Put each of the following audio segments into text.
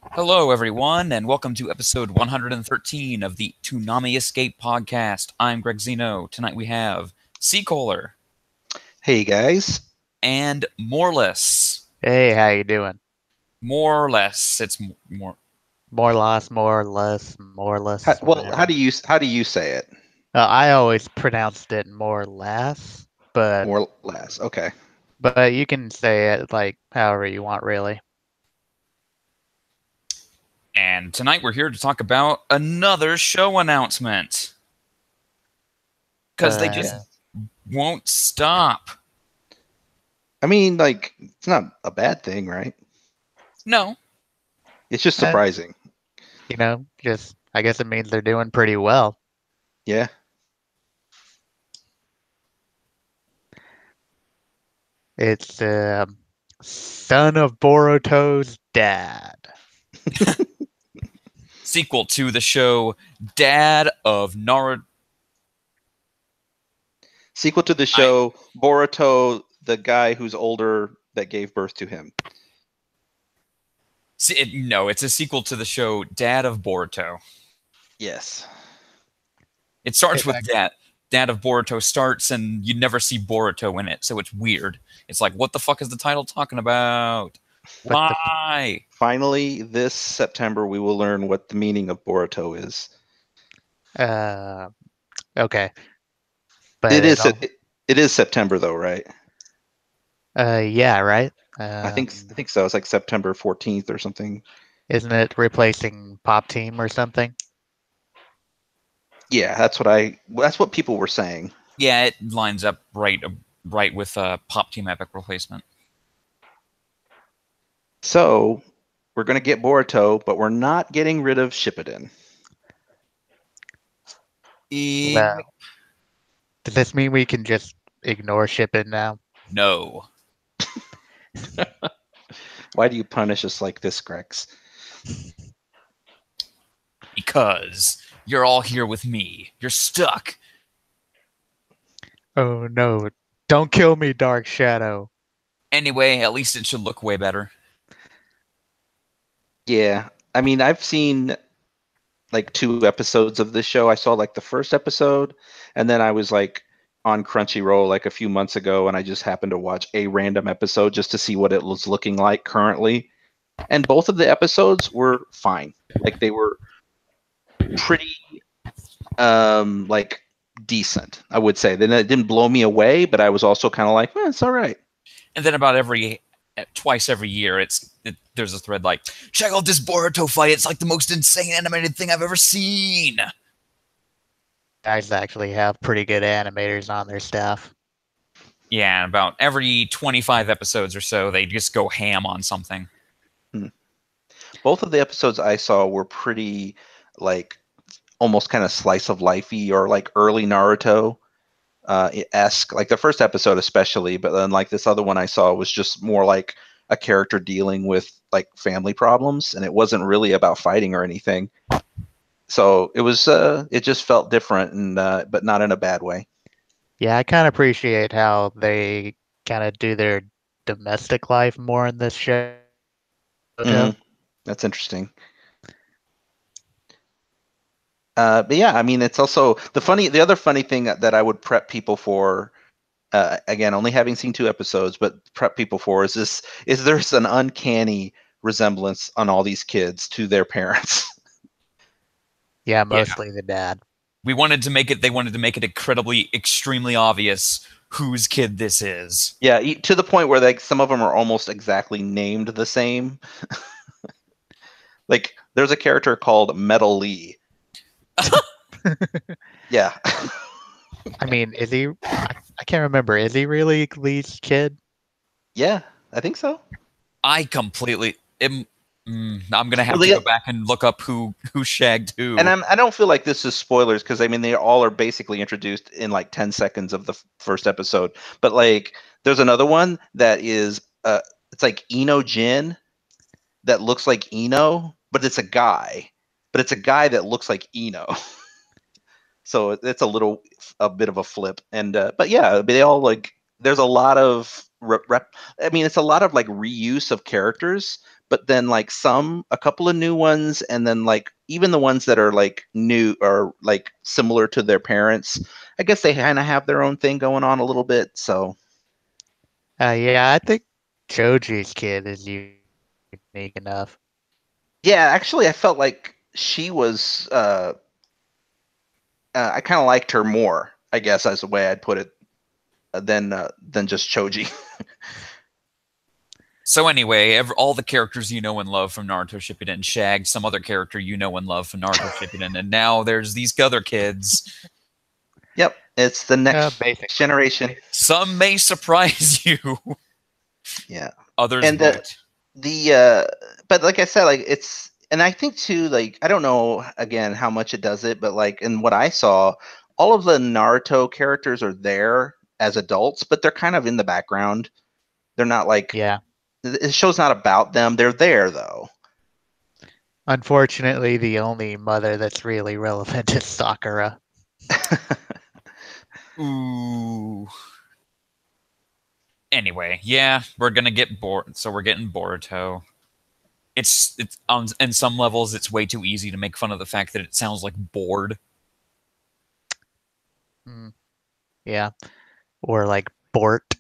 Hello, everyone, and welcome to episode 113 of the Toonami Escape podcast. I'm Greg Zeno. Tonight we have Seacoler Hey guys. and Moreless. Hey, how you doing? More or less, it's more. More or less, more or less, more or How, less, well, how whatever. do you how do you say it? I always pronounced it more or less, but More or less. Okay. but you can say it like however you want, really. And tonight we're here to talk about another show announcement. Because they just Uh, won't stop. I mean, like, it's not a bad thing, right? No. It's just eh, surprising. just I guess it means they're doing pretty well. Yeah. It's son of Boruto's dad. Sequel to the show Dad of Naruto. Sequel to the show Boruto, the guy who's older that gave birth to him. No, it's a sequel to the show Dad of Boruto. Yes. It starts It with ac- Dad of Boruto starts, and you never see Boruto in it, so it's weird. It's like, what the fuck is the title talking about? but the Why? Finally, this September we will learn what the meaning of Boruto is. uh okay, but It it is all it is September though, right? yeah, right. I think so. It's like September 14th or something. Isn't it replacing Pop Team or something? Yeah, that's what people were saying. Yeah, it lines up right with Pop Team Epic replacement. So we're going to get Boruto, but we're not getting rid of Shippuden. Well, does this mean we can just ignore Shippuden now? No, Why do you punish us like this, Grex? because you're all here with me. You're stuck. Oh no, don't kill me, Dark Shadow. Anyway, at least it should look way better. Yeah, I mean, I've seen like 2 episodes of this show. I saw like the first episode, and then I was like on Crunchyroll like a few months ago, and I just happened to watch a random episode just to see what it was looking like currently. And both of the episodes were fine. Like they were pretty like decent, I would say. Then it didn't blow me away, but I was also kind of like, it's all right. And then about twice every year, there's a thread like, check out this Boruto fight. It's like the most insane animated thing I've ever seen. Guys actually have pretty good animators on their staff. Yeah, about every 25 episodes or so, they just go ham on something. Both of the episodes I saw were pretty like almost kind of slice of lifey or like early Naruto esque. Like the first episode especially, but then like this other one I saw was just more like a character dealing with like family problems, and it wasn't really about fighting or anything. So it was it just felt different, and but not in a bad way. Yeah, I kind of appreciate how they kind of do their domestic life more in this show. Hmm. That's interesting. But yeah, I mean, it's also the other funny thing that I would prep people for. Again, only having seen 2 episodes, but prep people for is there's an uncanny resemblance on all these kids to their parents. Yeah, Yeah. mostly the dad. They wanted to make it incredibly, extremely obvious whose kid this is. Yeah, to the point where like some of them are almost exactly named the same. Like there's a character called Metal Lee. Yeah. I mean, is he? I can't remember. Is he really Lee's kid? Yeah, I think so. I completely. I'm gonna have Well, to go back and look up who shagged who. and I don't feel like this is spoilers because I mean they all are basically introduced in like 10 seconds of the first episode. But like there's another one that is it's like Eno Jin that looks like Eno, but it's a guy. But it's a guy that looks like Eno. So it's a bit of a flip. And but yeah, they all like there's a lot of I mean, it's a lot of like reuse of characters, but then like a couple of new ones, and then like even the ones that are like new or like similar to their parents. I guess they kind of have their own thing going on a little bit. So Yeah, I think Choji's kid is unique enough. yeah, actually, I felt like she was. I kind of liked her more. I guess that's the way I'd put it than just Choji. So anyway, all the characters you know and love from Naruto Shippuden shagged some other character you know and love from Naruto Shippuden, and now there's these other kids. Yep, it's the next Basic. generation. Some may surprise you, Yeah, others and won't. but like I said, like it's, and I think too, like I don't know again how much it does it, but like in what I saw, all of the Naruto characters are there as adults, but they're kind of in the background. They're not like Yeah. the show's not about them. They're there though. Unfortunately, the only mother that's really relevant is Sakura. Ooh. Anyway, yeah, we're gonna get bored, so we're getting Boruto. It's on in some levels it's way too easy to make fun of the fact that it sounds like bored. Mm, yeah. Or like Bort.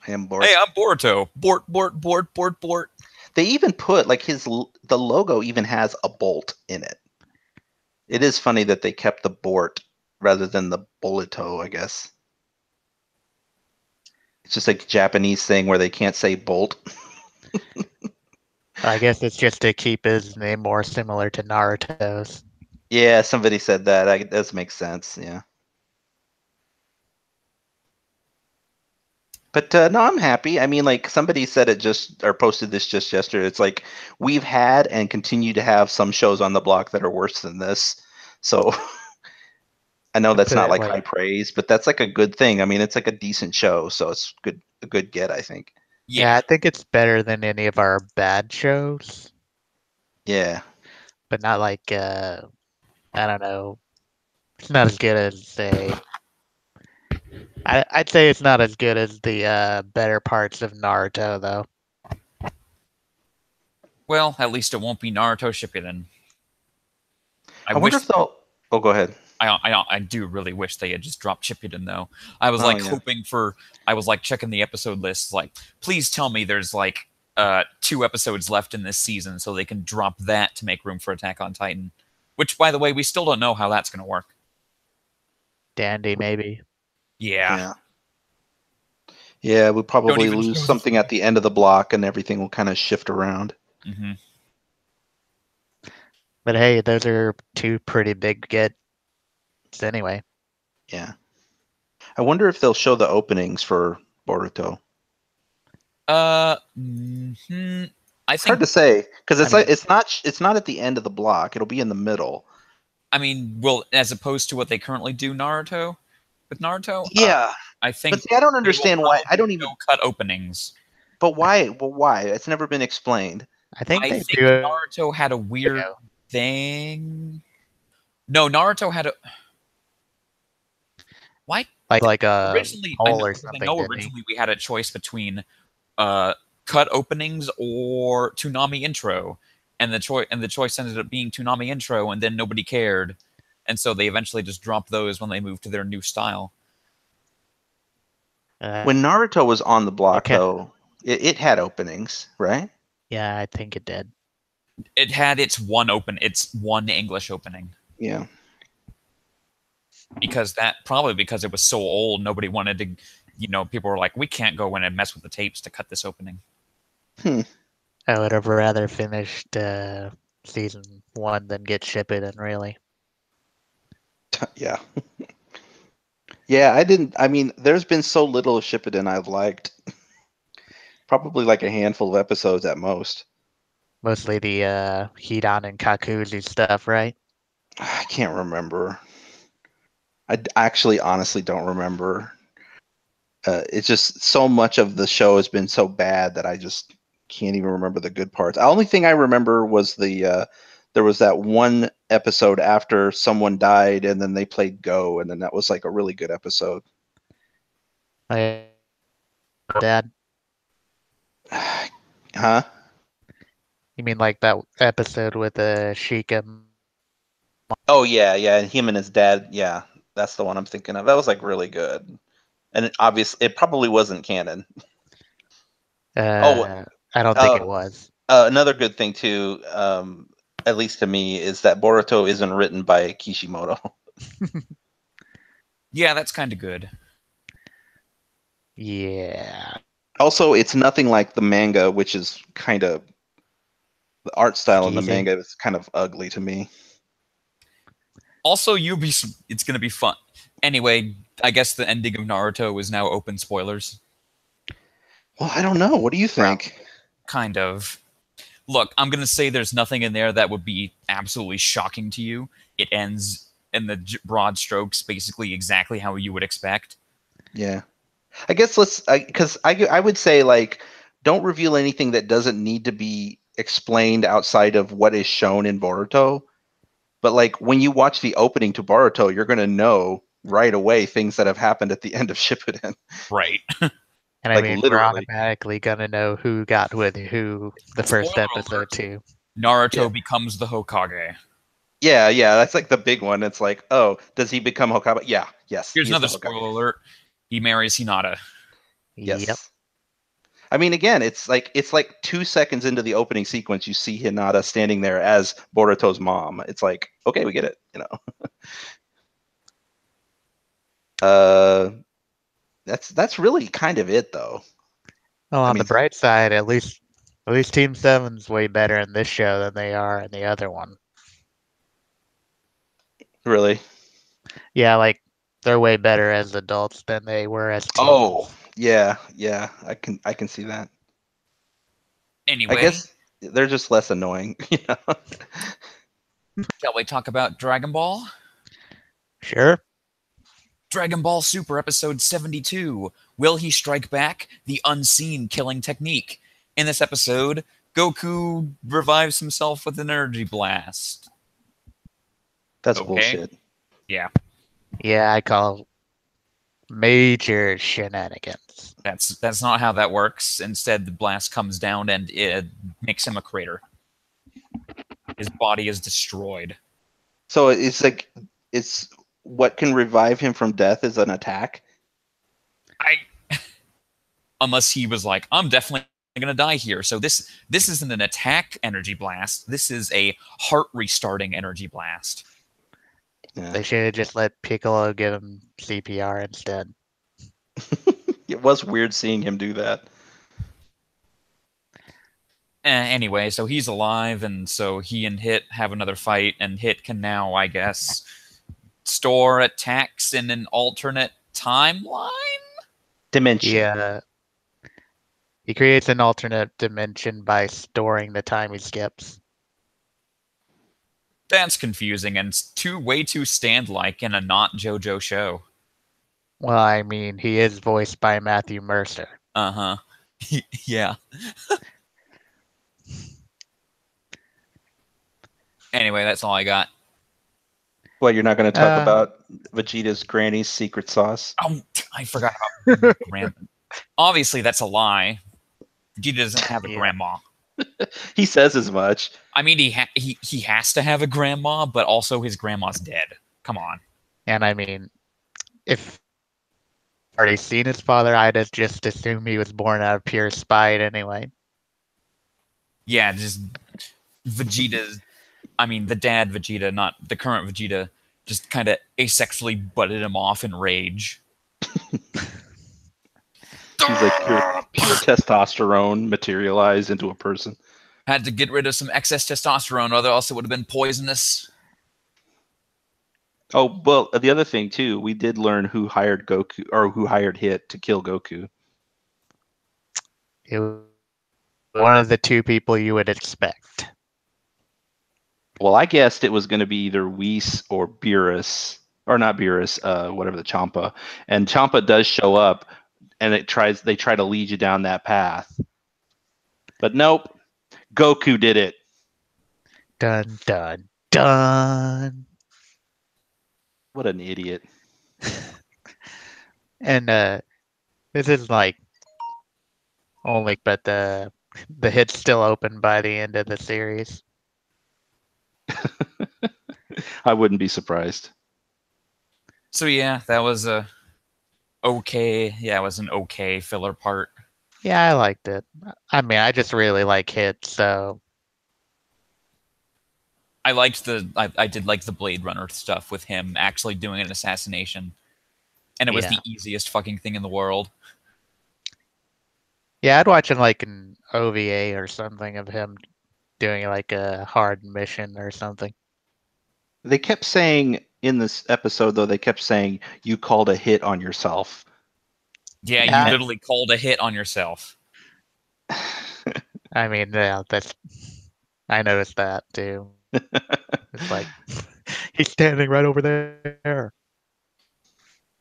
I am bored. Hey, I'm Boruto. Bort. They even put like the logo even has a bolt in it. It is funny that they kept the Bort rather than the Boruto, I guess. It's just like a Japanese thing where they can't say bolt. I guess it's just to keep his name more similar to Naruto's. Yeah, somebody said that. That does make sense. Yeah. But no, I'm happy. I mean, like somebody said it just or posted this just yesterday. It's like we've had and continue to have some shows on the block that are worse than this. So I know To that's put not it like high praise, but that's like a good thing. I mean, it's like a decent show, so it's a good get, I think. yeah, Yeah. I think it's better than any of our bad shows, Yeah. but not like I don't know. It's not as good as say. I'd say it's not as good as the better parts of Naruto though. Well, at least it won't be Naruto Shippuden. I I wonder wish if they'll. Oh, go ahead. I do really wish they had just dropped Shippuden though. I was Oh like yeah. hoping for I was like checking the episode lists like please tell me there's like 2 episodes left in this season so they can drop that to make room for Attack on Titan. Which by the way, we still don't know how that's going to work. Dandy maybe. Yeah. Yeah. Yeah, we'll Don't probably even lose show something at the end of the block, and everything will kind of shift around. Mm-hmm. But hey, those are two pretty big gets anyway. Yeah. I wonder if they'll show the openings for Boruto. Mm-hmm. I It's hard think to say because I it's like mean, it's not at the end of the block. It'll be in the middle. I mean, well, as opposed to what they currently do Naruto with Naruto, Yeah, I but think see, I don't they will understand why. I probably don't show even. cut openings. But why? Well, why? It's never been explained. I think I they think do it, Naruto had a you weird know, thing. No, Naruto had a why like a originally. poll or I something, know didn't he? originally we had a choice between uh, cut openings or Toonami intro, and the choice ended up being Toonami intro, and then nobody cared, and so they eventually just dropped those when they moved to their new style. When Naruto was on the block, okay. though, it had openings, right? Yeah, I think it did. It had its one English opening. Yeah. Because it was so old, nobody wanted to. People were like, we can't go in and mess with the tapes to cut this opening. I would have rather finished season 1 than get Shippuden, really. Yeah. Yeah, I didn't. I mean, there's been so little of Shippuden I've liked. Probably like a handful of episodes at most. Mostly the Hidan and Kakuzu stuff, right? I can't remember. Actually honestly don't remember. It's just so much of the show has been so bad that I just can't even remember the good parts. The only thing I remember was there was that one episode after someone died and then they played Go, and then that was like a really good episode. I, Dad? Huh? You mean like that episode with the Sheikah? Oh yeah, yeah. Him and his dad. Yeah, that's the one I'm thinking of. That was like really good, and it probably wasn't canon. Oh, I don't think uh, it was. another good thing too, at least to me, is that Boruto isn't written by Kishimoto. Yeah, that's kind of good. Yeah. Also, it's nothing like the manga, which is kind of the art style in the Skeezy. manga is kind of ugly to me. Also, it's gonna be fun. Anyway, I guess the ending of Naruto is now open spoilers. Well, I don't know. What do you think? Kind of. Look, I'm gonna say there's nothing in there that would be absolutely shocking to you. It ends in the broad strokes, basically exactly how you would expect. Yeah, I guess because I would say like don't reveal anything that doesn't need to be explained outside of what is shown in Boruto. But like when you watch the opening to Boruto, you're gonna know right away things that have happened at the end of Shippuden. Right. And I Like mean, we're literally. automatically gonna know who got with who the first Spoiler episode alert. too. Naruto Yeah. becomes the Hokage. Yeah, yeah, that's like the big one. It's like, oh, does he become Hokage? Yeah, yes, Here's he is the another Hokage. spoiler alert. He marries Hinata. Yep. Yes. I mean, again, it's like 2 seconds into the opening sequence, you see Hinata standing there as Boruto's mom. It's like, okay, we get it, you know. Uh, that's really kind of it, though. Well, I on the mean, bright side, at least Team Seven's way better in this show than they are in the other one. really. Yeah, like they're way better as adults than they were as Oh, teens. yeah, yeah, I can see that. I Anyway, guess they're just less annoying, you know. shall we talk about Dragon Ball? Sure. Dragon Ball Super Episode 72. Will he strike back? The unseen killing technique. In this episode, Goku revives himself with an energy blast. That's Okay. bullshit. Yeah, Yeah, I call major shenanigans. that's not how that works. Instead, the blast comes down and it makes him a crater. His body is destroyed. So it's like it's what can revive him from death is an attack. I unless he was like, I'm definitely gonna die here. So this isn't an attack energy blast. This is a heart restarting energy blast. Yeah. They should have just let Piccolo give him CPR instead. It was weird seeing him do that. Anyway, so he's alive, and so he and Hit have another fight, and Hit can now, I guess, store attacks in an alternate timeline. Dimension. Yeah. He creates an alternate dimension by storing the time he skips. That's confusing and way too stand-like in a not JoJo show. Well, I mean, he is voiced by Matthew Mercer. Uh huh. Yeah. Anyway, that's all I got. Well, you're not going to talk Uh, about Vegeta's granny's secret sauce. Oh, I forgot about grandma. Obviously, that's a lie. Vegeta doesn't have a Yeah. grandma. He says as much. I mean, he has to have a grandma, but also his grandma's dead. Come on. And I mean, if already seen his father, I'd just assume he was born out of pure spite anyway. Yeah, just Vegeta's. I mean, the dad Vegeta, not the current Vegeta, just kind of asexually butted him off in rage. He's like pure testosterone materialized into a person. Had to get rid of some excess testosterone, or else it would have been poisonous. Oh, well, the other thing too, we did learn who hired Goku or who hired Hit to kill Goku. It was one of the two people you would expect. Well, I guessed it was going to be either Whis or Beerus, or not Beerus, whatever the Champa. And Champa does show up, and they try to lead you down that path. But nope, Goku did it. Dun dun dun. What an idiot. And this is like but the hit's still open by the end of the series. I wouldn't be surprised. So yeah, that was a okay. Yeah, it was an okay filler part. Yeah, I liked it. I mean, I just really like hits, so I did like the Blade Runner stuff with him actually doing an assassination, and it was yeah. the easiest fucking thing in the world. Yeah, I'd watch like an OVA or something of him doing like a hard mission or something. They kept saying in this episode, though, they kept saying you called a hit on yourself. Yeah, you Yeah, literally called a hit on yourself. I mean, yeah, I noticed that too. It's like he's standing right over there.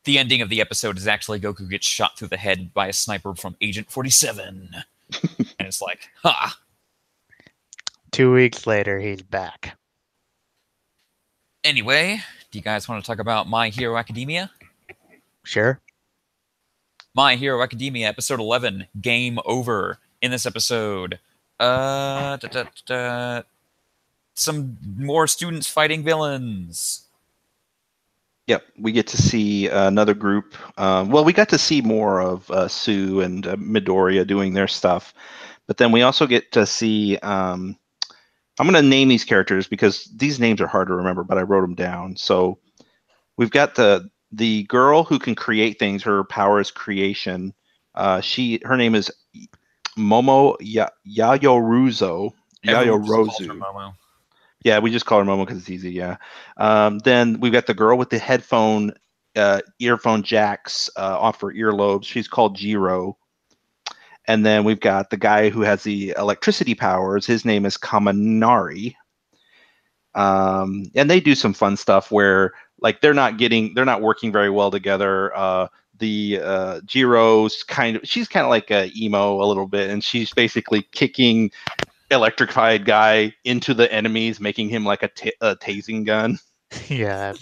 The ending of the episode is actually Goku gets shot through the head by a sniper from Agent 47. And it's like, ha! 2 weeks later, he's back. Anyway, do you guys want to talk about My Hero Academia? Sure. My Hero Academia, episode 11, Game Over. In this episode, some more students fighting villains. Yep, we get to see another group. Well, we got to see more of Sue and Midoriya doing their stuff, but then we also get to see. I'm going to name these characters because these names are hard to remember, but I wrote them down. So we've got the girl who can create things. Her power is creation. Her name is Momo Yayoruzo. Everyone just calls her Yayorozu. Momo. Yeah, we just call her Momo because it's easy. Yeah. Then we've got the girl with the earphone jacks off her earlobes. She's called Jiro. And then we've got the guy who has the electricity powers. His name is Kaminari. And they do some fun stuff where like they're not working very well together. The Jiro's she's kind of like a emo a little bit, and she's basically kicking electrified guy into the enemies, making him like a tasing gun. Yeah.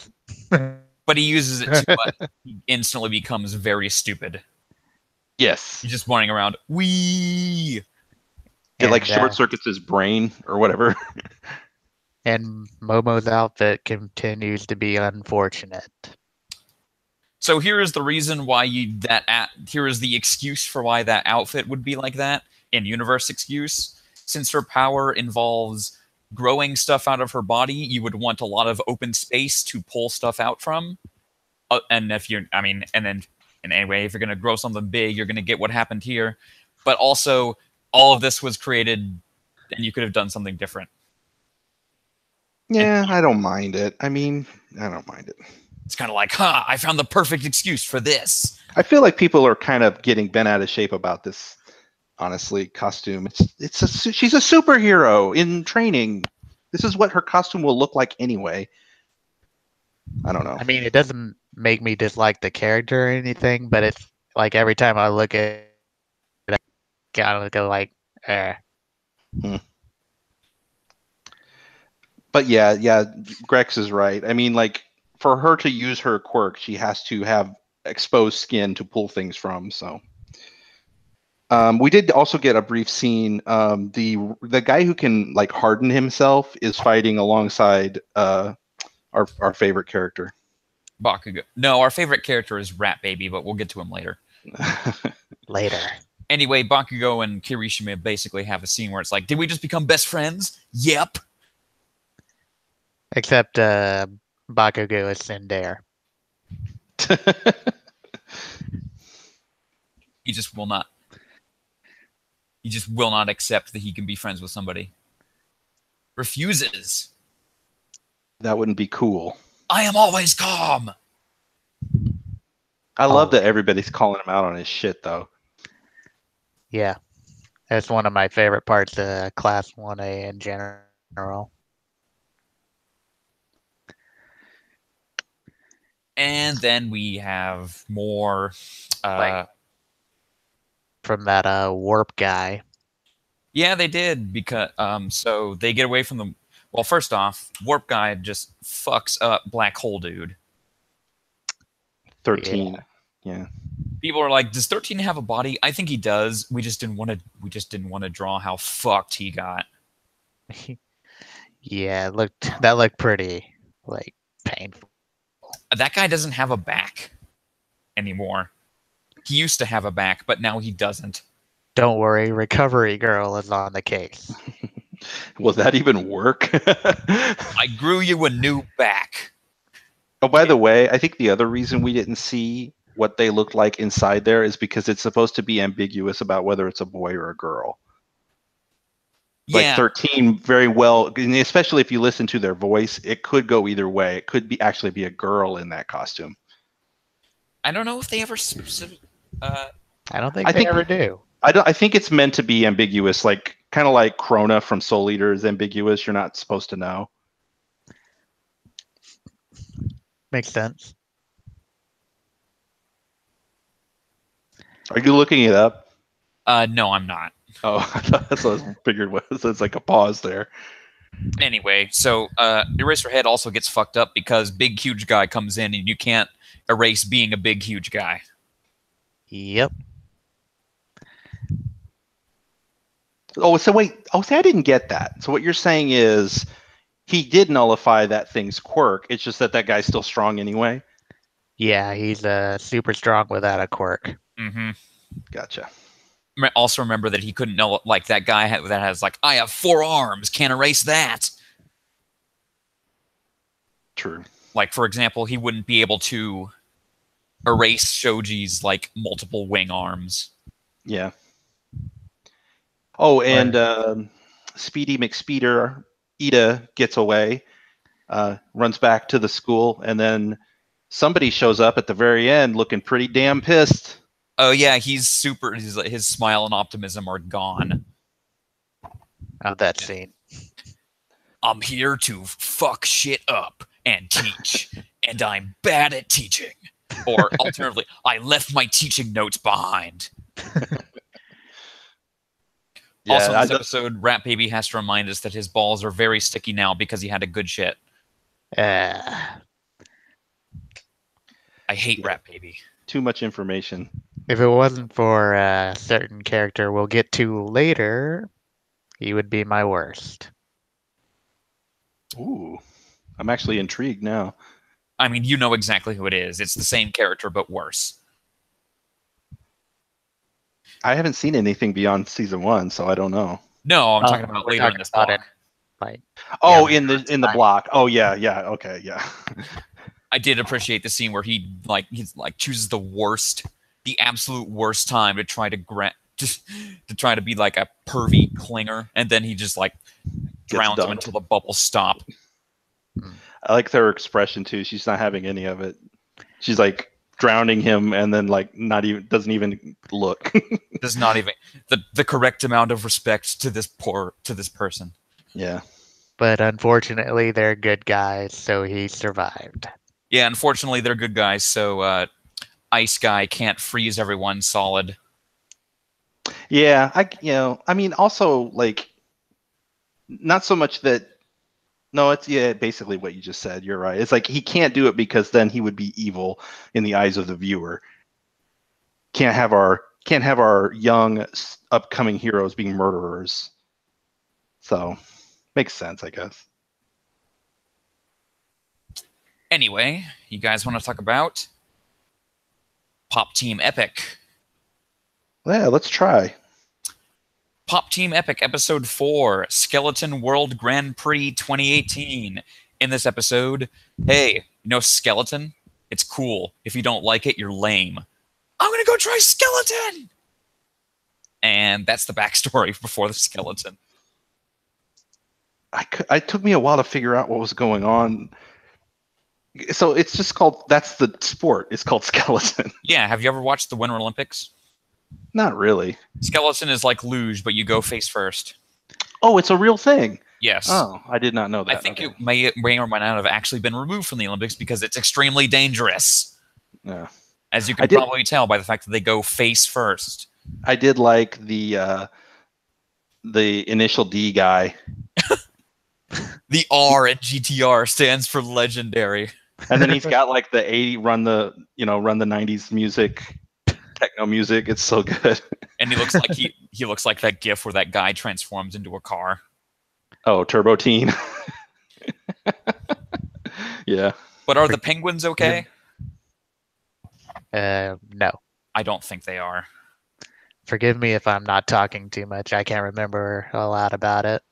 But he uses it to he instantly becomes very stupid. Yes. He's just running around. Wee! It like short circuits his brain or whatever. And Momo's outfit continues to be unfortunate. So here is the reason why here is the excuse for why that outfit would be like that, in universe excuse. Since her power involves growing stuff out of her body, you would want a lot of open space to pull stuff out from. And if you're, I mean, and then, and anyway, if you're going to grow something big, you're going to get what happened here. But also, all of this was created, and you could have done something different. Yeah, I don't mind it. I mean, I don't mind it. It's kind of like, I found the perfect excuse for this. I feel like people are kind of getting bent out of shape about this. Honestly, costume. She's a superhero in training. This is what her costume will look like anyway. I don't know. I mean, it doesn't make me dislike the character or anything, but it's like every time I look at it, I kind of go like, eh. But yeah, Grex is right. I mean, like, for her to use her quirk, she has to have exposed skin to pull things from. So, we did also get a brief scene. The guy who can like harden himself is fighting alongside our favorite character. Bakugo. No, our favorite character is Rat Baby, but we'll get to him later. Later. Anyway, Bakugo and Kirishima basically have a scene where it's like, did we just become best friends? Yep. Except Bakugo is Tsundere. He just will not. He just will not accept that he can be friends with somebody. Refuses. That wouldn't be cool. I am always calm. I love that everybody's calling him out on his shit, though. Yeah. That's one of my favorite parts of Class 1A in general. And then we have more from that warp guy. Yeah, they did, because so they get away from the. Well, first off, warp guy just fucks up black hole dude. 13. Yeah. People are like, does 13 have a body? I think he does. We just didn't want to draw how fucked he got. Yeah, that looked pretty like painful. That guy doesn't have a back anymore. He used to have a back, but now he doesn't. Don't worry, Recovery Girl is on the case. Will that even work? I grew you a new back. Oh, by the way, I think the other reason we didn't see what they looked like inside there is because it's supposed to be ambiguous about whether it's a boy or a girl. Like Yeah, 13 very well, and especially if you listen to their voice, it could go either way. It could be actually be a girl in that costume. I don't know if they ever. I don't think I they think ever do. I think it's meant to be ambiguous, like kind of like Krona from Soul Eater is ambiguous. You're not supposed to know. Makes sense. Are you looking it up? No, I'm not. Oh, that's what I figured was. So it's like a pause there. Anyway, so Eraserhead also gets fucked up because big huge guy comes in and you can't erase being a big huge guy. Yep. Oh, so wait. Oh, see, I didn't get that. So what you're saying is he did nullify that thing's quirk. It's just that guy's still strong anyway. Yeah, he's super strong without a quirk. Mm-hmm. Gotcha. Also remember that he couldn't know, like that guy that has like, I have 4 arms, can't erase that. True. Like, for example, he wouldn't be able to erase Shoji's like multiple wing arms. Yeah. Oh, and Speedy McSpeeder, Ida gets away, runs back to the school, and then somebody shows up at the very end looking pretty damn pissed. Oh yeah, he's super. His smile and optimism are gone. Oh, that scene. I'm here to fuck shit up and teach, and I'm bad at teaching. Or alternatively, I left my teaching notes behind. Yeah, also, in this episode, Rat Baby has to remind us that his balls are very sticky now because he had a good shit. I hate Rat Baby. Too much information. If it wasn't for a certain character we'll get to later, he would be my worst. Ooh, I'm actually intrigued now. I mean, you know exactly who it is. It's the same character, but worse. I haven't seen anything beyond season 1, so I don't know. No, I'm talking about later in this block. Like, oh, yeah, in the block. Oh yeah, okay, yeah. I did appreciate the scene where he chooses the absolute worst time to try to try to be like a pervy clinger, and then he just like drowns him until the bubbles stop. I like their expression too. She's not having any of it. She's like drowning him, and then like doesn't even look. Does not even the correct amount of respect to this person. Yeah. But unfortunately, they're good guys, so he survived. Yeah, unfortunately, they're good guys, so Ice Guy can't freeze everyone solid. Yeah, I mean, also like, not so much that. No, it's basically what you just said. You're right. It's like he can't do it because then he would be evil in the eyes of the viewer. Can't have our young upcoming heroes being murderers. So, makes sense, I guess. Anyway, you guys want to talk about Pop Team Epic? Yeah, let's try. Pop Team Epic Episode 4, Skeleton World Grand Prix 2018. In this episode, hey, you know Skeleton? It's cool. If you don't like it, you're lame. I'm gonna go try Skeleton! And that's the backstory before the Skeleton. It took me a while to figure out what was going on. So it's just called, that's the sport. It's called Skeleton. Yeah, have you ever watched the Winter Olympics? Not really. Skeleton is like luge, but you go face first. Oh, it's a real thing. Yes. Oh, I did not know that. I think it may or may not have actually been removed from the Olympics because it's extremely dangerous. Yeah. As you can probably tell by the fact that they go face first. I did like the initial D guy. The R in GTR stands for legendary. And then he's got like the 90s music techno music. It's so good. And he looks like he looks like that GIF where that guy transforms into a car. Oh, Turbo Teen. Yeah. But are the penguins okay? No. I don't think they are. Forgive me if I'm not talking too much. I can't remember a lot about it.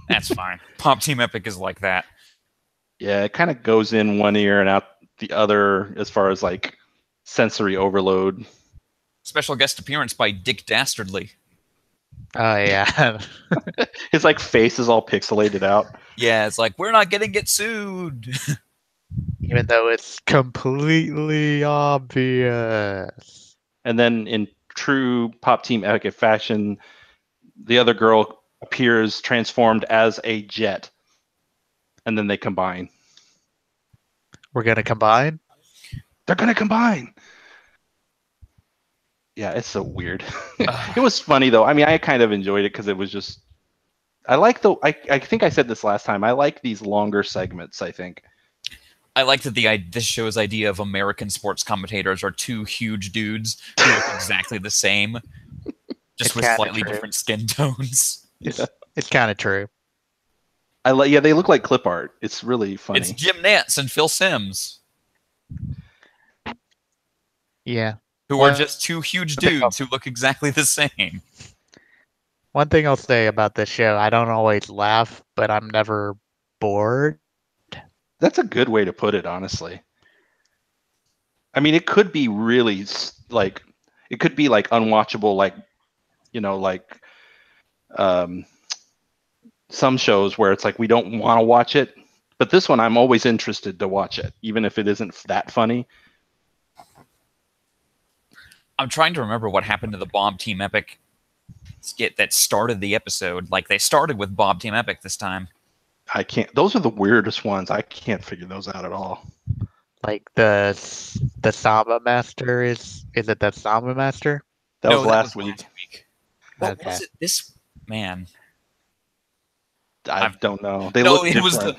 That's fine. Pop Team Epic is like that. Yeah, it kind of goes in one ear and out the other as far as like sensory overload. Special guest appearance by Dick Dastardly. Oh yeah. His like face is all pixelated out. Yeah, it's like, we're not gonna get sued. Even though it's completely obvious. And then in true Pop Team Epic fashion, the other girl appears transformed as a jet. And then they combine. We're gonna combine? They're gonna combine. Yeah, it's so weird. It was funny though. I mean, I kind of enjoyed it because it was just. I like the. I think I said this last time. I like these longer segments. I think. I like that this show's idea of American sports commentators are two huge dudes who look exactly the same, just It's with kinda slightly true. different skin tones. It's kind of true. Yeah, they look like clip art. It's really funny. It's Jim Nantz and Phil Simms, Yeah. who are just two huge dudes who look exactly the same. One thing I'll say about this show, I don't always laugh, but I'm never bored. That's a good way to put it, honestly. I mean, it could be really like, it could be like unwatchable, like, like some shows where it's like we don't want to watch it. But this one, I'm always interested to watch it, even if it isn't that funny. I'm trying to remember what happened to the Bob Team Epic skit that started the episode. Like, they started with Bob Team Epic this time. I can't. Those are the weirdest ones. I can't figure those out at all. Like the Samba Master is it the Samba Master? That was last week. What Okay. was it? This man. I don't know. They No, look it different. was the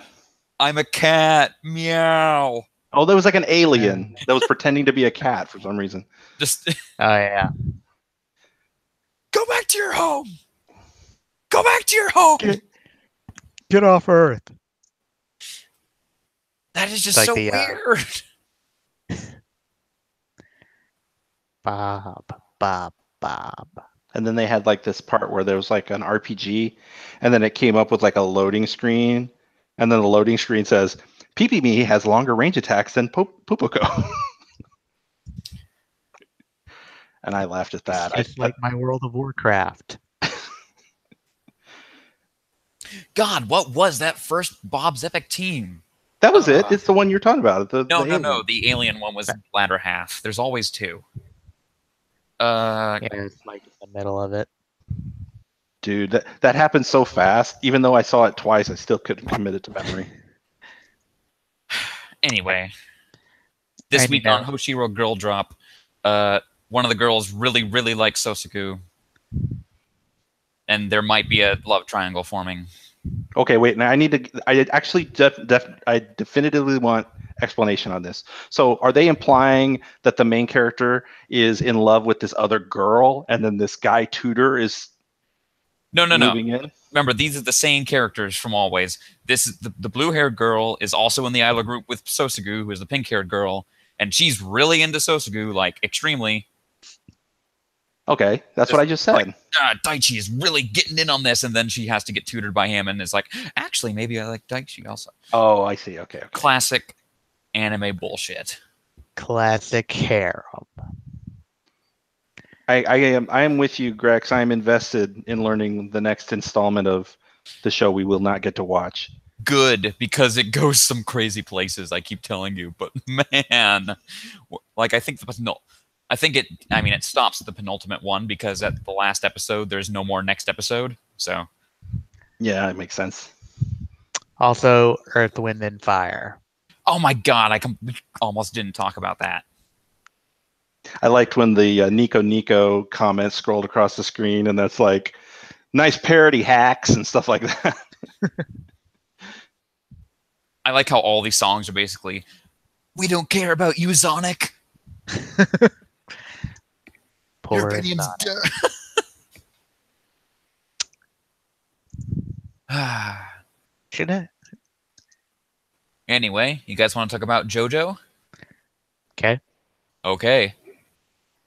I'm a cat. Meow. Oh, there was like an alien that was pretending to be a cat for some reason. Just Oh yeah. go back to your home. Go back to your home. Get off Earth. That is just Like so the, weird. Bob, Bob, Bob. And then they had like this part where there was like an RPG, and then it came up with like a loading screen, and then the loading screen says, "PPME has longer range attacks than Pupoko." And I laughed at that. It's just like my World of Warcraft. God, what was that first Bob's Epic team? That was it. It's the one you're talking about. No. Alien. The alien one was the latter half. There's always two. Yeah, it's like in the middle of it. Dude, that happened so fast. Even though I saw it twice, I still couldn't commit it to memory. Anyway, this week on Hoshiro Girl Drop, one of the girls really, really likes Sosuku, and there might be a love triangle forming. Okay, wait. Now I actually I definitively want explanation on this. So, are they implying that the main character is in love with this other girl, and then this guy tutor is moving in? Remember, these are the same characters from always. This is the blue-haired girl is also in the Isla group with Sosugu, who is the pink-haired girl, and she's really into Sosugu, like extremely. Okay, that's what I just said. Like, Daichi is really getting in on this, and then she has to get tutored by him, and is like, actually, maybe I like Daichi also. Oh, I see. Okay. Classic anime bullshit. Classic harem. I am with you, Grex. I am invested in learning the next installment of the show we will not get to watch. Good, because it goes some crazy places, I keep telling you. But man, like it stops at the penultimate one, because at the last episode there's no more next episode. So yeah, it makes sense. Also, Earth, Wind, and Fire. Oh my god, I almost didn't talk about that. I liked when the Nico comments scrolled across the screen, and that's like, nice parody hacks and stuff like that. I like how all these songs are basically, we don't care about you, Sonic. Poor opinion's Sonic. Should I? Anyway, you guys want to talk about JoJo? Okay. Okay.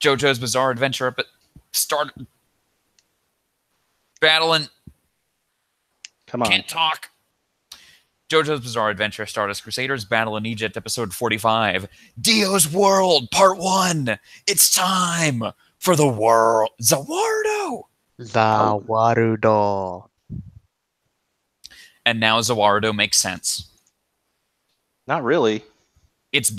JoJo's Bizarre Adventure start battling. Come on. Can't talk. JoJo's Bizarre Adventure Stardust Crusaders Battle in Egypt, episode 45. Dio's World, part 1. It's time for the world. Zawardo! Zawarudo. And now Zawardo makes sense. Not really. It's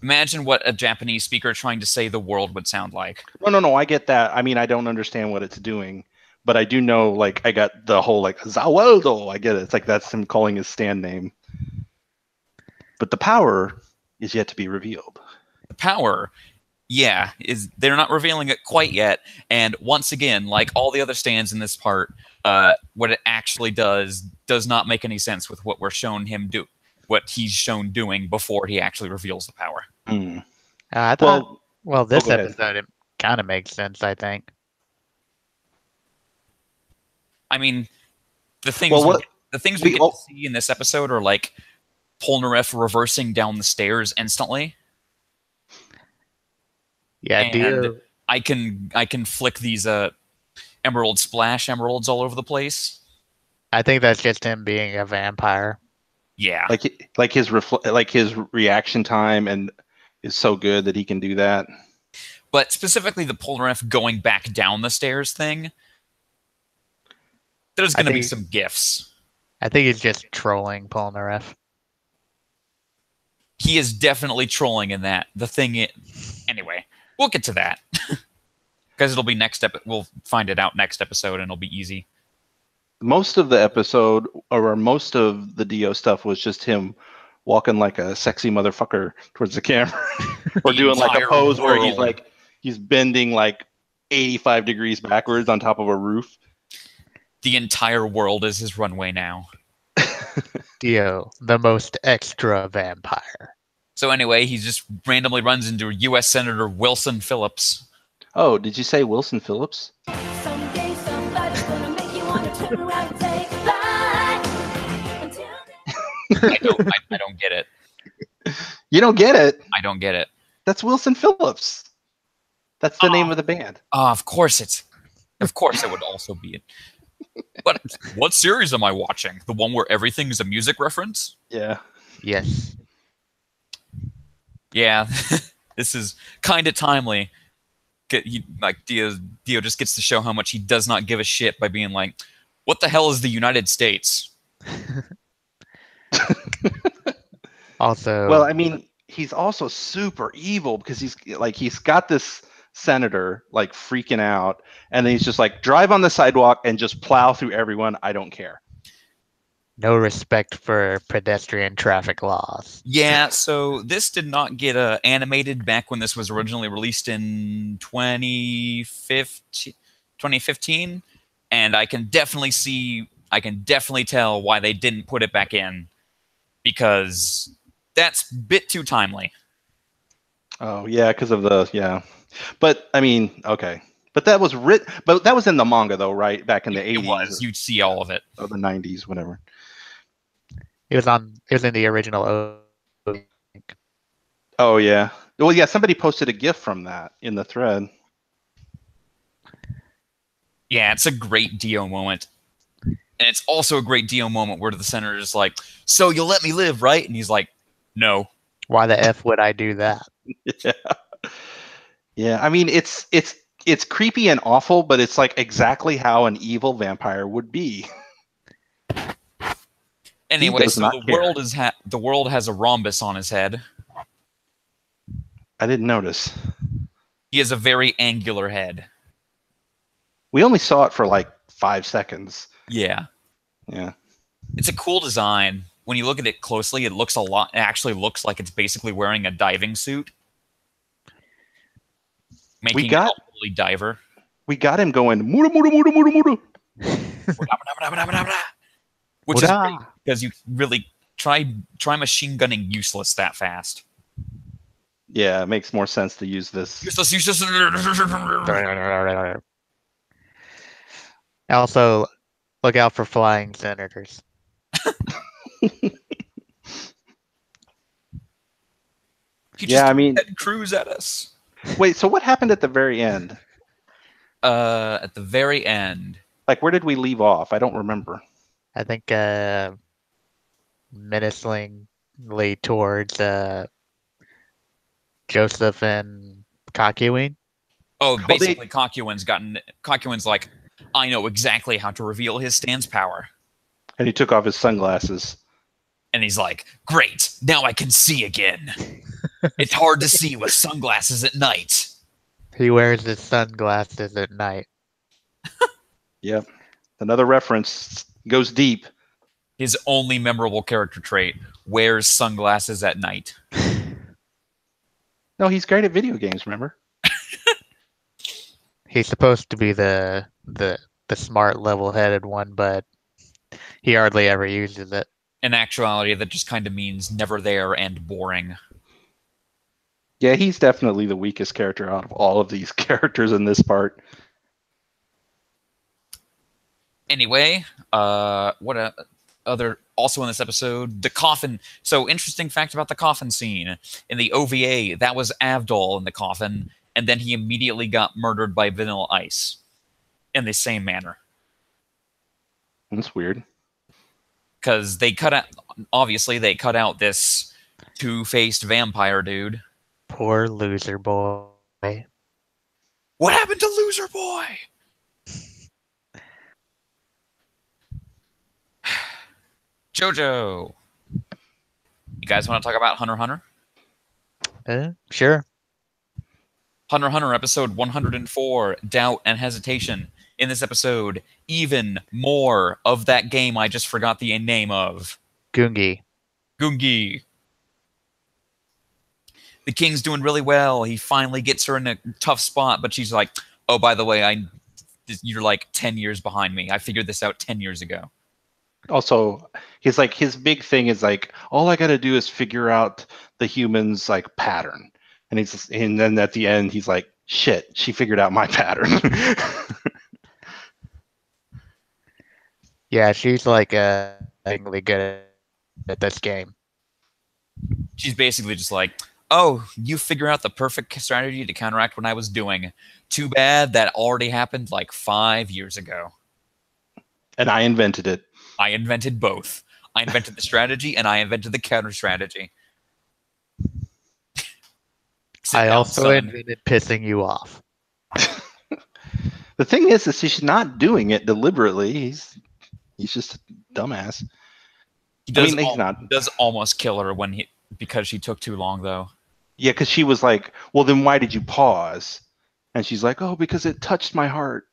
imagine what a Japanese speaker trying to say the world would sound like. No. I get that. I mean, I don't understand what it's doing, but I do know. Like, I got the whole like Zawaldo. I get it. It's like that's him calling his stand name. But the power is yet to be revealed. The power, yeah, they're not revealing it quite yet. And once again, like all the other stands in this part, what it actually does not make any sense with what we're shown him do. What he's shown doing before he actually reveals the power. Mm. I thought. Well, this go ahead. episode it kind of makes sense. I think. I mean, the things Well, we get to see in this episode are like Polnareff reversing down the stairs instantly. Yeah, and I can flick these emerald splash emeralds all over the place. I think that's just him being a vampire. Yeah, like his reaction time and is so good that he can do that. But specifically the Polnareff going back down the stairs thing, there's going to be some gifs. I think he's just trolling Polnareff. He is definitely trolling in that. Anyway, we'll get to that. Because it'll be we'll find it out next episode and it'll be easy. Most of the episode, or most of the Dio stuff, was just him walking like a sexy motherfucker towards the camera, or doing like a pose where he's bending like 85 degrees backwards on top of a roof. The entire world is his runway now. Dio, the most extra vampire. So anyway, he just randomly runs into U.S. Senator Wilson Phillips. Oh, did you say Wilson Phillips? Someday somebody's gonna make you want to turn around and say bye. Until then. I don't get it. You don't get it? I don't get it. That's Wilson Phillips. That's the name of the band. Of course it would also be it. But what series am I watching? The one where everything is a music reference? Yeah. Yes. Yeah, this is kind of timely. Dio just gets to show how much he does not give a shit by being like, what the hell is the United States? Also, well, I mean, he's also super evil because he's got this senator like freaking out, and then he's just like, drive on the sidewalk and just plow through everyone. I don't care. No respect for pedestrian traffic laws. Yeah, so this did not get animated back when this was originally released in 2015, and I can definitely tell why they didn't put it back in, because that's a bit too timely. Oh yeah, because of but I mean, okay. But that was but that was in the manga though, right? Back in the 80s. It was. You'd see all of it. Or the 90s, whatever. It was in the original. Oh yeah. Well, yeah. Somebody posted a GIF from that in the thread. Yeah, it's a great Dio moment, and it's also a great Dio moment where the senator is like, "So you'll let me live, right?" And he's like, "No." Why the f would I do that? Yeah. Yeah. I mean, it's creepy and awful, but it's like exactly how an evil vampire would be. Anyway, so the world has a rhombus on his head. I didn't notice. He has a very angular head. We only saw it for like 5 seconds. Yeah. Yeah. It's a cool design. When you look at it closely, it actually looks like it's basically wearing a diving suit. Making it a fully diver. We got him going, mura, mura, mura, mura, mura. Which is great, because you really try machine gunning useless that fast. Yeah, it makes more sense to use this. Use this. Also, look out for flying senators. He Yeah, just I mean, Ted Cruz at us. wait, so what happened at the very end? At the very end, Like, where did we leave off? I don't remember. I think menacingly towards Joseph and Kakyoin. oh, Oh, basically, Cockywin's like, I know exactly how to reveal his stance power, and he took off his sunglasses. and he's like, great, now I can see again. It's hard to see with sunglasses at night. He wears his sunglasses at night. Yep. Another reference goes deep. His only memorable character trait: wears sunglasses at night. No, he's great at video games, remember? He's supposed to be the smart, level-headed one, but he hardly ever uses it. In actuality, that just kind of means never there and boring. Yeah, he's definitely the weakest character out of all of these characters in this part. Anyway, other also in this episode, the coffin. So interesting fact about the coffin scene in the OVA, that was Avdol in the coffin, and then he immediately got murdered by Vanilla Ice in the same manner. That's weird. Because they cut out this two-faced vampire dude. Poor loser boy. What happened to Loser Boy? Jojo. You guys want to talk about Hunter x Hunter? Sure. Hunter x Hunter episode 104, Doubt and Hesitation. In this episode, even more of that game I just forgot the name of. Gungi. Gungi. The king's doing really well. He finally gets her in a tough spot, but she's like, oh, by the way, you're like 10 years behind me. I figured this out 10 years ago. Also, he's like, his big thing is like, all I got to do is figure out the human's like pattern. And then at the end, he's like, shit, she figured out my pattern. Yeah, she's like really good at this game. She's basically just like, oh, you figure out the perfect strategy to counteract what I was doing. Too bad that already happened like 5 years ago. And I invented it. I invented both. I invented the strategy and I invented the counter strategy. I also invented pissing you off. The thing is he's not doing it deliberately. He's just a dumbass. He does, he's not. Does almost kill her because she took too long, though. Yeah, because she was like, well, then why did you pause? And she's like, oh, because it touched my heart.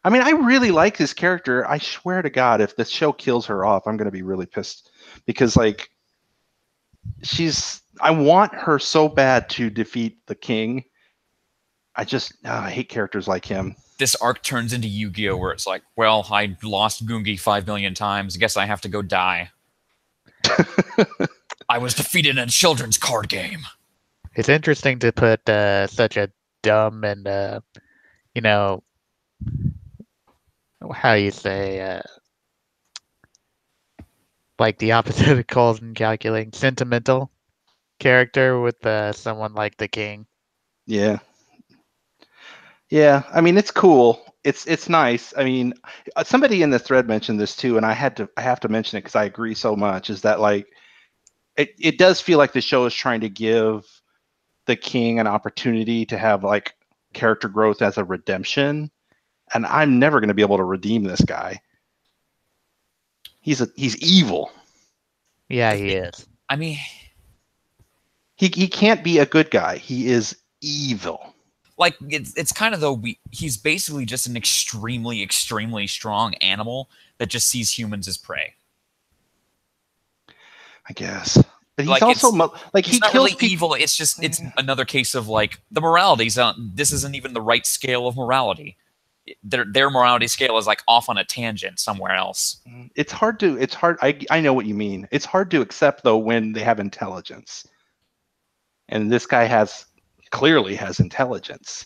I mean, I really like this character. I swear to God, if the show kills her off, I'm going to be really pissed. Because, like, I want her so bad to defeat the king. I hate characters like him. This arc turns into Yu-Gi-Oh! Where it's like, well, I lost Gungi 5 million times. I guess I have to go die. I was defeated in a children's card game. It's interesting to put such a dumb and, how you say, like the opposite of cold and calculating, sentimental character with someone like the king. Yeah. Yeah, I mean, it's cool. It's nice. I mean, somebody in the thread mentioned this too, and I have to mention it because I agree so much. Is that like it does feel like the show is trying to give the king an opportunity to have like character growth as a redemption, and I'm never going to be able to redeem this guy. He's evil. Yeah, he is. I mean, he can't be a good guy. He is evil. Like, it's kind of though he's basically just an extremely, extremely strong animal that just sees humans as prey. I guess. But he's like, also like he's he not kills really evil. It's just it's another case of like the morality's this isn't even the right scale of morality. Their morality scale is like off on a tangent somewhere else. It's hard. I know what you mean. It's hard to accept though when they have intelligence. and this guy clearly has intelligence.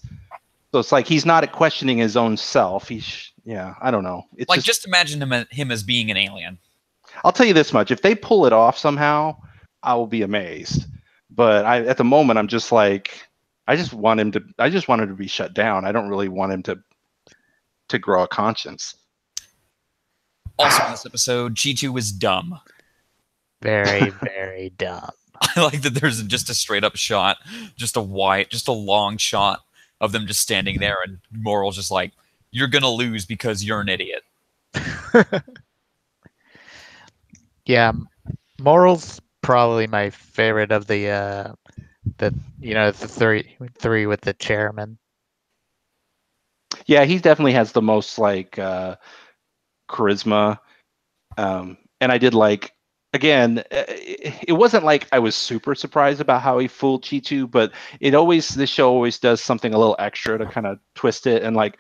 So it's like he's not questioning his own self. I don't know. It's Like, just imagine him as being an alien. I'll tell you this much: if they pull it off somehow, I will be amazed. But at the moment, I'm just like, I just want him to be shut down. I don't really want him to grow a conscience. Also in this episode, Chi-Tu was dumb. Very, very dumb. I like that there's just a straight up shot, just a long shot of them just standing there, and Moral's just like, "You're gonna lose because you're an idiot." Yeah, Moral's probably my favorite of the three with the chairman. Yeah, he definitely has the most like charisma, and I did like. Again, it wasn't like I was super surprised about how he fooled Chi-Tu, but this show always does something a little extra to kind of twist it, and like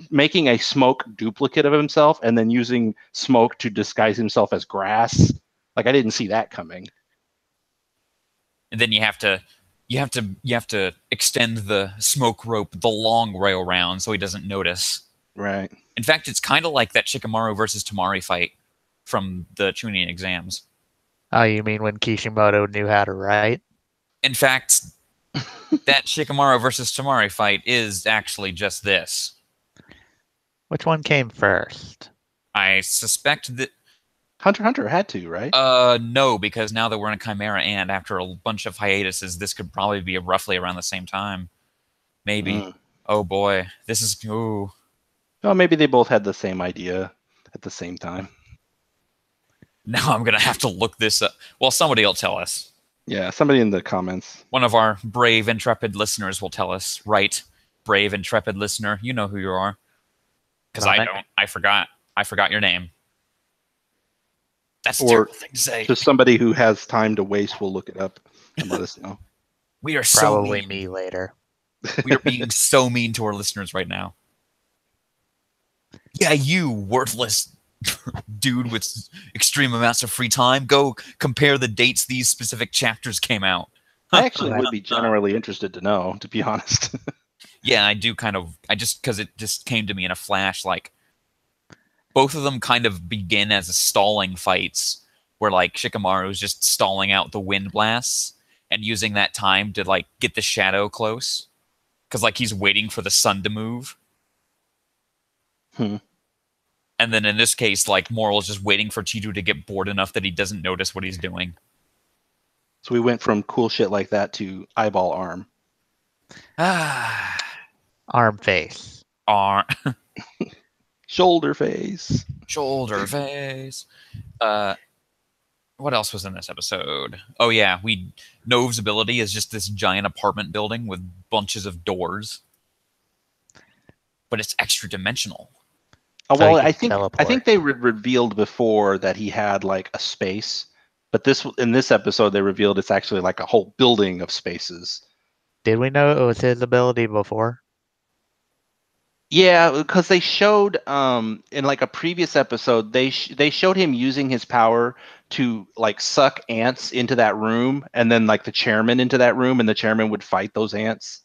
making a Smoke duplicate of himself and then using Smoke to disguise himself as grass. Like I didn't see that coming. And then you have to extend the smoke rope the long way around so he doesn't notice. Right. In fact, it's kind of like that Shikamaru versus Tamari fight from the Chunin exams. Oh, you mean when Kishimoto knew how to write? In fact, that Shikamaru versus Tamari fight is actually just this. Which one came first? I suspect that Hunter x Hunter had to, right? no, because now that we're in a Chimera and after a bunch of hiatuses, this could probably be roughly around the same time. Maybe. Oh boy. This is ooh. Oh, maybe they both had the same idea at the same time. Now I'm gonna have to look this up. Well, somebody will tell us. Yeah, somebody in the comments. One of our brave, intrepid listeners will tell us. Right, brave, intrepid listener, you know who you are. Because I don't. I forgot your name. That's a terrible thing to say. Just somebody who has time to waste will look it up and let us know. We are so Probably mean. me later. We are being so mean to our listeners right now. Yeah, you worthless dude with extreme amounts of free time. Go compare the dates these specific chapters came out. I actually would be generally interested to know, to be honest. Yeah, I do because it just came to me in a flash, like, both of them kind of begin as stalling fights, where, like, Shikamaru's just stalling out the wind blasts and using that time to, like, get the shadow close. Because, like, he's waiting for the sun to move. And then in this case, like, Moral's just waiting for Chi-Tu to get bored enough that he doesn't notice what he's doing. So we went from cool shit like that to eyeball arm. Arm face. Shoulder face. Shoulder face. What else was in this episode? Oh yeah, Nove's ability is just this giant apartment building with bunches of doors. But it's extra dimensional. Oh, So well, he I can think they revealed before that he had like a space, but in this episode they revealed it's actually like a whole building of spaces. Did we know it was his ability before? Yeah, because they showed in like a previous episode they showed him using his power to like suck ants into that room, and then like the chairman into that room, and the chairman would fight those ants.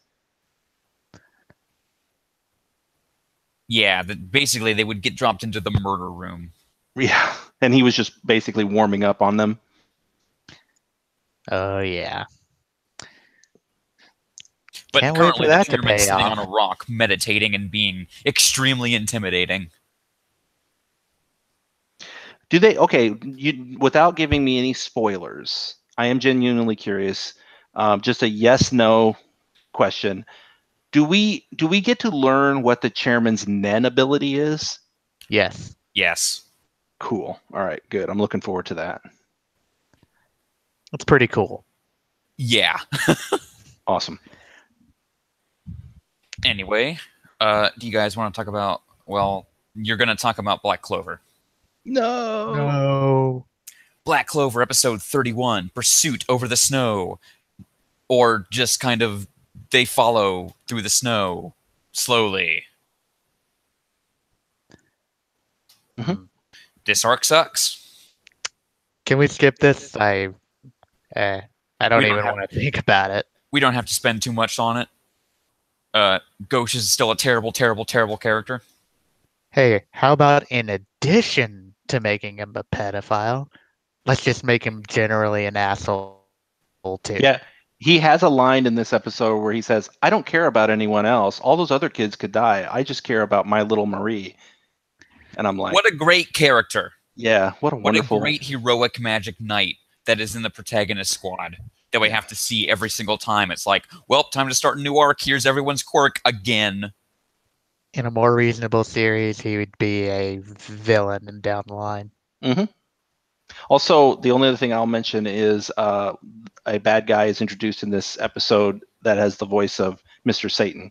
Yeah, basically they would get dropped into the murder room. Yeah, and he was just basically warming up on them. Oh yeah. But Can't wait currently for that the to chairman's pay sitting off. on a rock, meditating and being extremely intimidating. Do they? Okay, without giving me any spoilers, I am genuinely curious. Just a yes/no question. Do we get to learn what the chairman's Nen ability is? Yes. Yes. Cool. All right, good. I'm looking forward to that. It's pretty cool. Yeah. Awesome. Anyway, do you guys want to talk about, well, you're going to talk about Black Clover. No. Black Clover, episode 31, Pursuit Over the Snow. Or just kind of, they follow through the snow, slowly. This arc sucks. Can we skip this? I don't We don't even have- want to think about it. We don't have to spend too much on it. Ghosh is still a terrible, terrible, terrible character. Hey, how about in addition to making him a pedophile, let's just make him generally an asshole too. Yeah, he has a line in this episode where he says, "I don't care about anyone else. All those other kids could die. I just care about my little Marie." And I'm like, What a great character. yeah, what a What wonderful. a great heroic magic knight that is in the protagonist squad that we Yeah. have to see every single time. It's like, well, time to start a new arc. Here's everyone's quirk again. In a more reasonable series, he would be a villain and down the line. Also, the only other thing I'll mention is a bad guy is introduced in this episode that has the voice of Mr. Satan.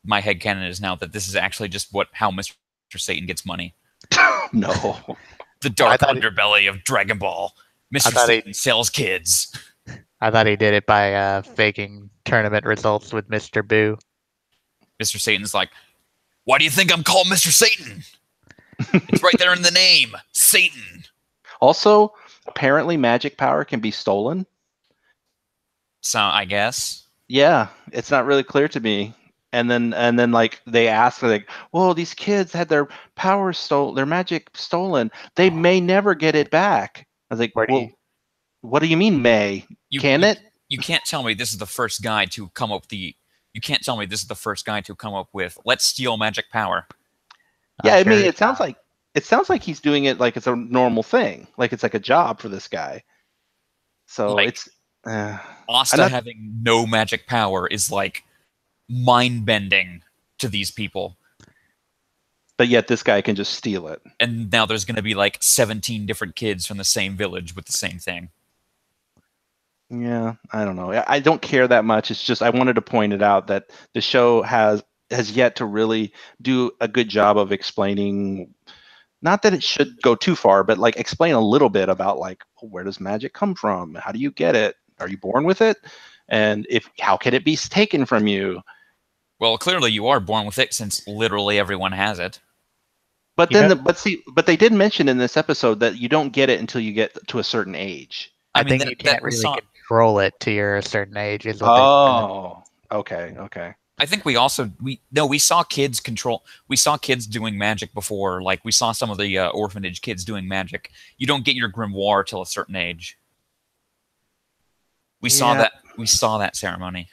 My headcanon is now that this is actually just how Mr. Satan gets money. No. The dark thought he- underbelly of Dragon Ball. Mr. thought he- Satan sells kids. I thought he did it by faking tournament results with Mr. Boo. Mr. Satan's like, why do you think I'm called Mr. Satan? It's right there in the name. Satan. Also, apparently magic power can be stolen. So, I guess. Yeah, it's not really clear to me. And then like they ask like, "Well, these kids had their power stolen, their magic stolen. They may never get it back." I was like, Where do "Well, you- what do you mean may? Can it?" You can't tell me this is the first guy to come up You can't tell me this is the first guy to come up with, let's steal magic power. Yeah, I'm I mean, sure it sounds like he's doing it like it's a normal thing, like it's like a job for this guy. So Like- it's Asta not- having no magic power is like mind-bending to these people. but yet this guy can just steal it. And now there's going to be like 17 different kids from the same village with the same thing. Yeah, I don't know. I don't care that much. It's just I wanted to point it out that the show has yet to really do a good job of explaining. Not that it should go too far, but like explain a little bit about like where does magic come from? How do you get it? Are you born with it? And how can it be taken from you? Well, clearly you are born with it since literally everyone has it. But You then, but they did mention in this episode that you don't get it until you get to a certain age. I mean, think you can't we really saw- control it to your certain age. Is what Oh, okay. I think we saw kids doing magic before. Like we saw some of the orphanage kids doing magic. You don't get your grimoire till a certain age. We saw that ceremony.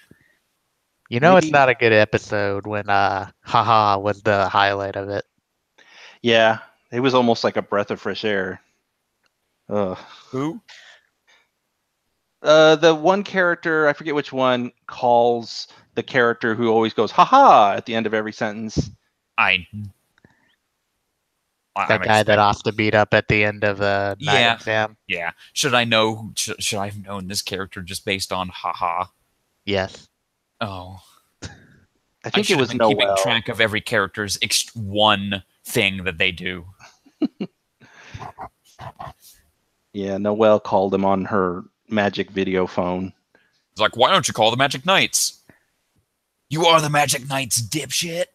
You know, it's Maybe- not a good episode when haha was the highlight of it. Yeah, it was almost like a breath of fresh air. Ugh. Who? The one character, I forget which one, calls the character who always goes "haha" at the end of every sentence. That That guy that Asta beat up at the end of the night Yeah. exam. Yeah. Should I know? Should I have known this character just based on haha? Yes. Oh, I think it should was have been keeping Noel. track of every character's one thing that they do. Yeah, Noel called him on her magic video phone. It's like, why don't you call the Magic Knights? You are the Magic Knights, dipshit.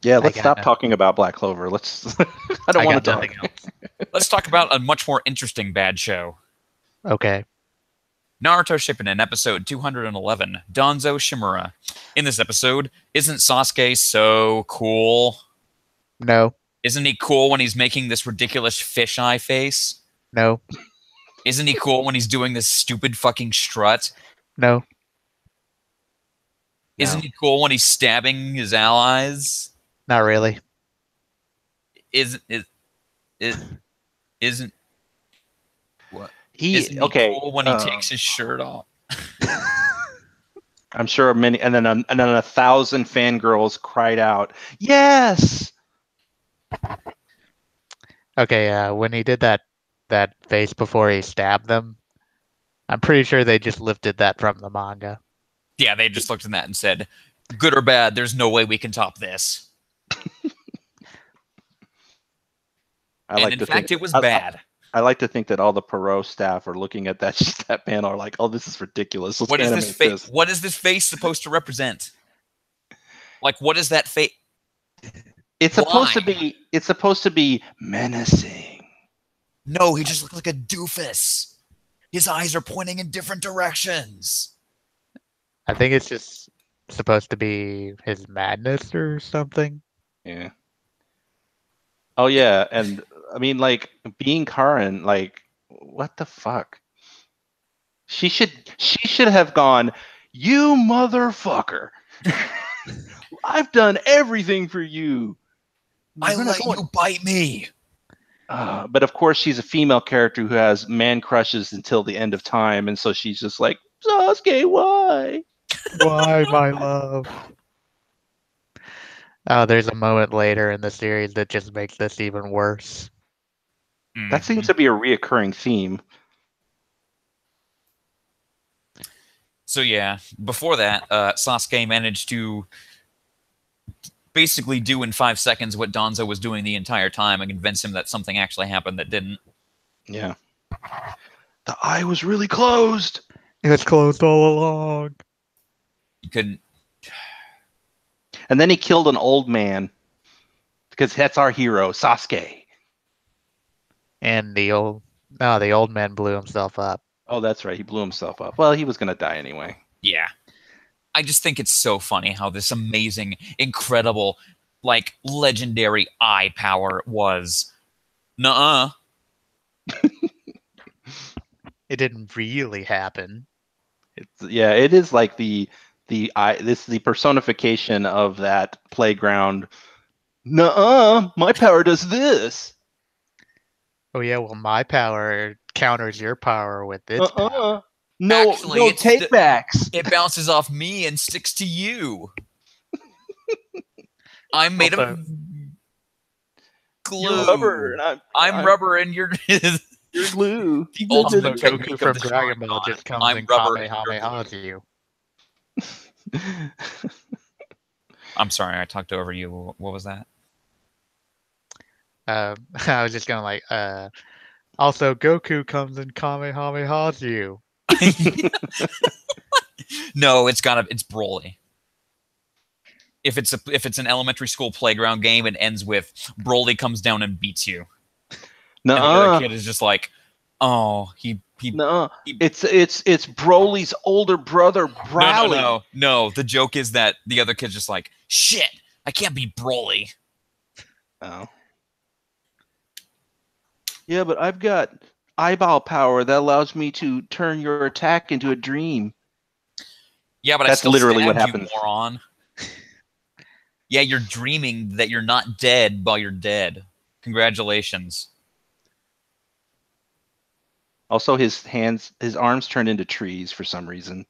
Yeah, I let's got stop no- talking about Black Clover. Let's. I don't want to got talk. nothing else. Let's talk about a much more interesting bad show. Okay. Naruto Shippuden, episode 211, Danzo Shimura. In this episode, isn't Sasuke so cool? No. Isn't he cool when he's making this ridiculous fisheye face? No. Isn't he cool when he's doing this stupid fucking strut? No. Isn't he cool when he's stabbing his allies? Not really. Isn't what? He Isn't he okay. cool when he takes his shirt off? I'm sure many, and then 1,000 fangirls cried out, "Yes!" Okay, when he did that face before he stabbed them, I'm pretty sure they just lifted that from the manga. Yeah, they just looked at that and said, "Good or bad, there's no way we can top this." And in fact, it was bad. I like to think that all the Perot staff are looking at that panel are like, "Oh, this is ridiculous. Let's What is animate this face? What is this face supposed to represent? Like, what is that face? It's supposed to Why? be. It's supposed to be menacing. No, he just looks like a doofus. His eyes are pointing in different directions. I think it's just supposed to be his madness or something. Yeah. Oh yeah, and I mean, like being Karen, like what the fuck? She should have gone. You motherfucker! I've done everything for you. I You're gonna let go you bite me. But of course, she's a female character who has man crushes until the end of time, and so she's just like, Sasuke, why? Why, my love? Oh, there's a moment later in the series that just makes this even worse. That seems to be a reoccurring theme. So yeah, before that, Sasuke managed to basically do in 5 seconds what Danzo was doing the entire time and convince him that something actually happened that didn't. Yeah. The eye was really closed. It was closed all along. He couldn't. And then he killed an old man because that's our hero, Sasuke. And the old man blew himself up. Oh, that's right. He blew himself up. Well, he was going to die anyway. Yeah. I just think it's so funny how this amazing, incredible, like legendary eye power was. Nuh-uh. It didn't really happen. It is like the eye. This is the personification of that playground. Nuh-uh, my power does this. Oh yeah, well my power counters your power with its power. No, Actually, no it's takebacks. It bounces off me and sticks to you. I'm made Also- of glue. You're rubber, and I'm rubber, and you're You're glue. the Also, ultimate technique Goku of from the Dragon Sharingan. Ball just comes I'm and rubber and you're Kamehamehas you. I'm sorry, I talked over you. What was that? I was just gonna like, also Goku comes and Kamehamehas you. No, it's Broly. If it's an elementary school playground game, it ends with Broly comes down and beats you. And the other kid is just like, oh, he No, it's Broly's older brother, Brawly. No. The joke is that the other kid's just like, shit, I can't beat Broly. Oh. Yeah, but I've got eyeball power that allows me to turn your attack into a dream. Yeah, but That's I still literally what stabbed you, happens. moron. Yeah, you're dreaming that you're not dead while you're dead. Congratulations. Also, his arms turned into trees for some reason.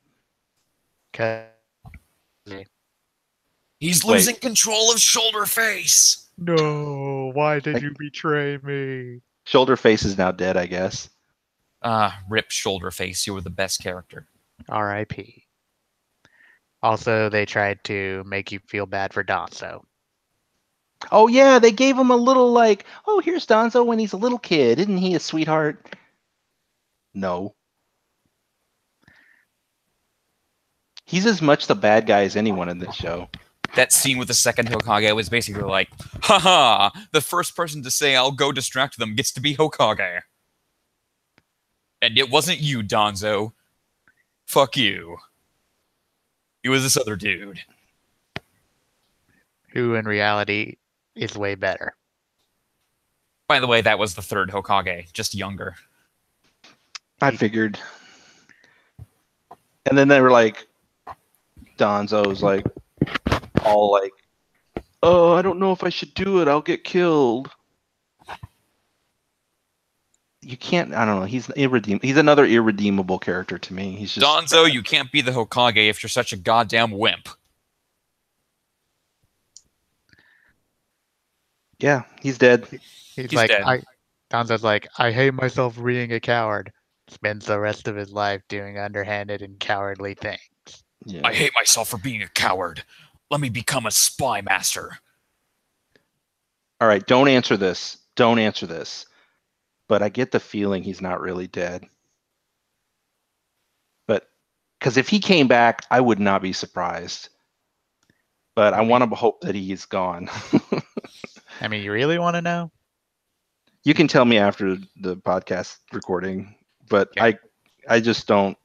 He's losing control of Shoulder Face. No, why did you betray me? Shoulder Face is now dead, I guess. Rip Shoulder Face. You were the best character. R.I.P. Also, they tried to make you feel bad for Danzo. Oh yeah, they gave him a little like, oh, here's Danzo when he's a little kid. Isn't he a sweetheart? No. He's as much the bad guy as anyone in this show. That scene with the second Hokage was basically like, haha, the first person to say I'll go distract them gets to be Hokage. And it wasn't you, Danzo. Fuck you. It was this other dude. Who in reality is way better. By the way, that was the third Hokage, just younger. I figured. And then they were like, Danzo's like, all like, oh, I don't know if I should do it. I'll get killed. You can't. I don't know. He's irredeemable. He's another irredeemable character to me. He's just Danzo, you can't be the Hokage if you're such a goddamn wimp. Yeah, he's dead. He's like, dead. Danzo's like, I hate myself for being a coward. Spends the rest of his life doing underhanded and cowardly things. Yeah. I hate myself for being a coward. Let me become a spy master. All right, don't answer this. Don't answer this. But I get the feeling he's not really dead. But because if he came back, I would not be surprised. But I want to hope that he is gone. I mean, you really want to know? You can tell me after the podcast recording, but Okay. I just don't.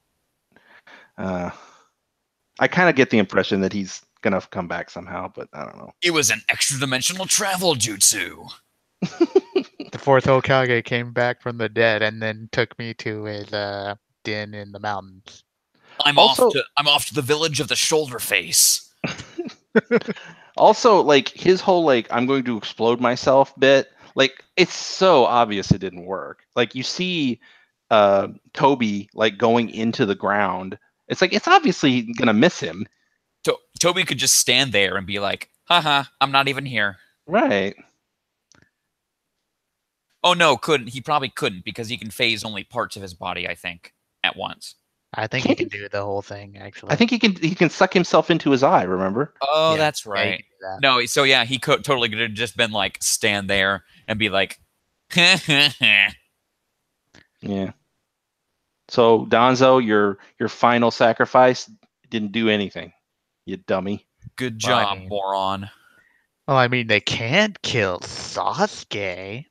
I kind of get the impression that he's gonna come back somehow, but I don't know. It was an extra-dimensional travel jutsu. The fourth Hokage came back from the dead and then took me to his den in the mountains. I'm Also- off to the village of the shoulder face. Also, like his whole like I'm going to explode myself bit, like it's so obvious it didn't work. Like you see Toby like going into the ground. It's like it's obviously gonna miss him. Toby could just stand there and be like, haha, I'm not even here. Right. Oh no, couldn't. He probably couldn't because he can phase only parts of his body, I think, at once. I think Can't he can do the whole thing, actually. I think he can suck himself into his eye, remember? Oh, Yeah, that's yeah, he right. can do that. No, so yeah, he could totally could have just been like stand there and be like, Yeah. So Donzo, your final sacrifice didn't do anything. You dummy. good Well, I job, mean- moron. Well, I mean, they can't kill Sasuke.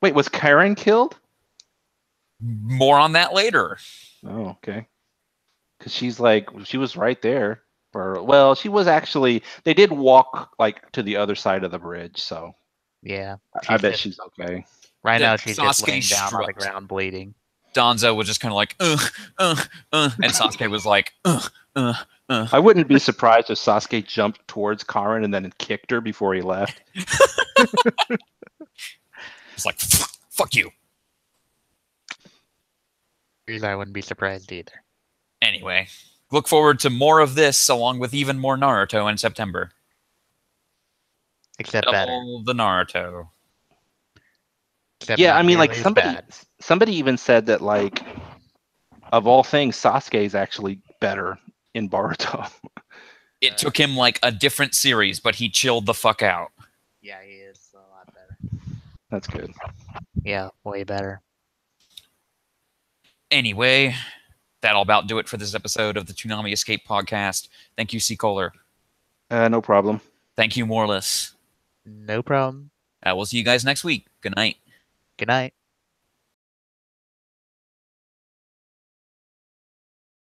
Wait, was Karen killed? More on that later. Oh, okay. Because she was right there. Or well, she was actually. They did walk like to the other side of the bridge, so Yeah. I bet just- she's okay. Right The now, she's just Sasuke laying down on the strut. ground bleeding. Donzo was just kind of like, and Sasuke was like, I wouldn't be surprised if Sasuke jumped towards Karen and then kicked her before he left. It's like, fuck you. I wouldn't be surprised either. Anyway, look forward to more of this along with even more Naruto in September. Except better. All the Naruto. Except Yeah, not I mean, like nearly as bad. somebody even said that like of all things, Sasuke is actually better in Boruto. It took him like a different series, but he chilled the fuck out. Yeah, he is a lot better. That's good. Yeah, way better. Anyway, that'll about do it for this episode of the Toonami Escape podcast. Thank you, C. Kohler. No problem. Thank you, Morless. No problem. We'll see you guys next week. Good night. Good night.